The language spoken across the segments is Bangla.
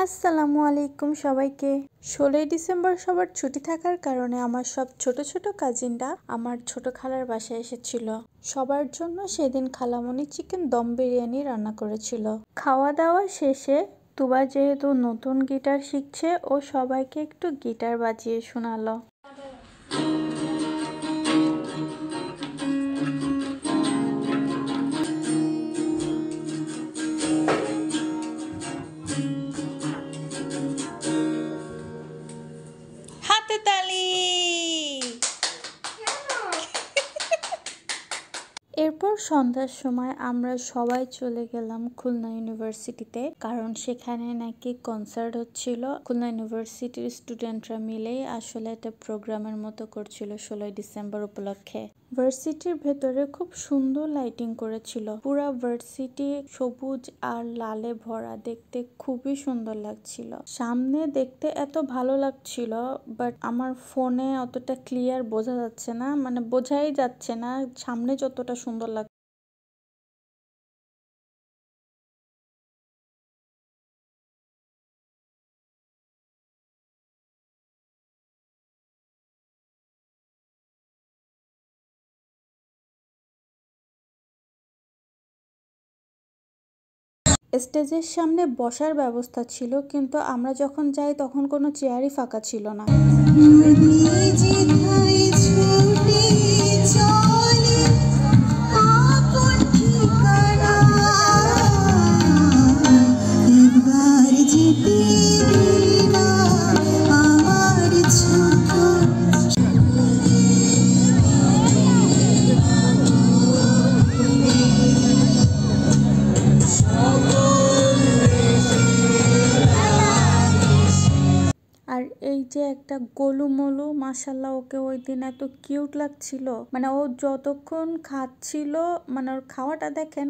আসসালামু আলাইকুম সবাইকে। 16ই ডিসেম্বর সবার ছুটি থাকার কারণে আমার সব ছোট ছোট কাজিনরা আমার ছোট খালার বাসায় এসেছিল। সবার জন্য সেদিন খালামণি চিকেন দম বিরিয়ানি রান্না করেছিল। খাওয়া দাওয়া শেষে তুবা যেহেতু নতুন গিটার শিখছে ও সবাইকে একটু গিটার বাজিয়ে শোনালো। হাতে তালি। এরপর সন্ধ্যার সময় আমরা সবাই চলে গেলাম খুলনা ইউনিভার্সিটিতে, কারণ সেখানে নাকি কনসার্ট হচ্ছিল। খুলনা ইউনিভার্সিটির স্টুডেন্টরা মিলেই আসলে একটা প্রোগ্রামের মতো করছিল 16ই ডিসেম্বর উপলক্ষে। ভার্সিটির ভেতরে খুব সুন্দর লাইটিং করেছিল। পুরা ভার্সিটি সবুজ আর লালে ভরা, দেখতে খুবই সুন্দর লাগছিল। সামনে দেখতে এত ভালো লাগছিল, বাট আমার ফোনে অতটা ক্লিয়ার বোঝা যাচ্ছে না, মানে বোঝাই যাচ্ছে না সামনে যতটা সুন্দর লাগ। স্টেজের সামনে বসার ব্যবস্থা ছিল, কিন্তু আমরা যখন যাই তখন কোনো চেয়ারই ফাঁকা ছিল না। আর এই যে একটা গোলুমলু, মাশাল্লাহ ওকে ওই দিন এত কিউট লাগছিল। মানে ও যতক্ষণ খাচ্ছিল, মানে ওর খাওয়াটা দেখেন।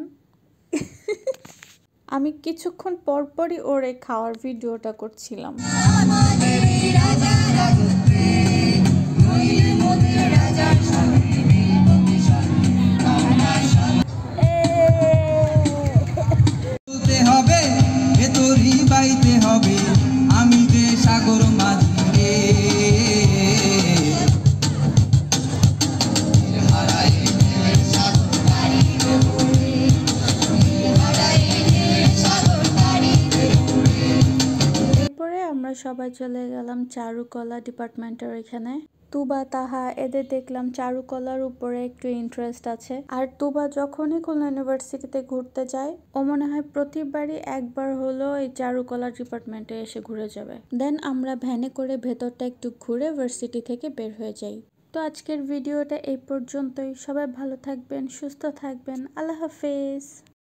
আমি কিছুক্ষণ পরপরই ওর এই খাওয়ার ভিডিওটা করছিলাম। আমি যে সাগর মাঝি রে, এরপরে আমরা সবাই চলে গেলাম চারুকলা ডিপার্টমেন্টের এখানে। তুবা, তাহা এদের দেখলাম চারুকলার উপরে একটু ইন্টারেস্ট আছে। আর তুবা যখনই খুলনা ইউনিভার্সিটিতে ঘুরতে যায়, ও মনে হয় প্রতিবারই একবার হলো এই চারুকলা ডিপার্টমেন্টে এসে ঘুরে যাবে। দেন আমরা ভ্যানে করে ভেতরটা একটু ঘুরে ভার্সিটি থেকে বের হয়ে যাই। তো আজকের ভিডিওটা এই পর্যন্তই। সবাই ভালো থাকবেন, সুস্থ থাকবেন। আল্লাহ হাফেজ।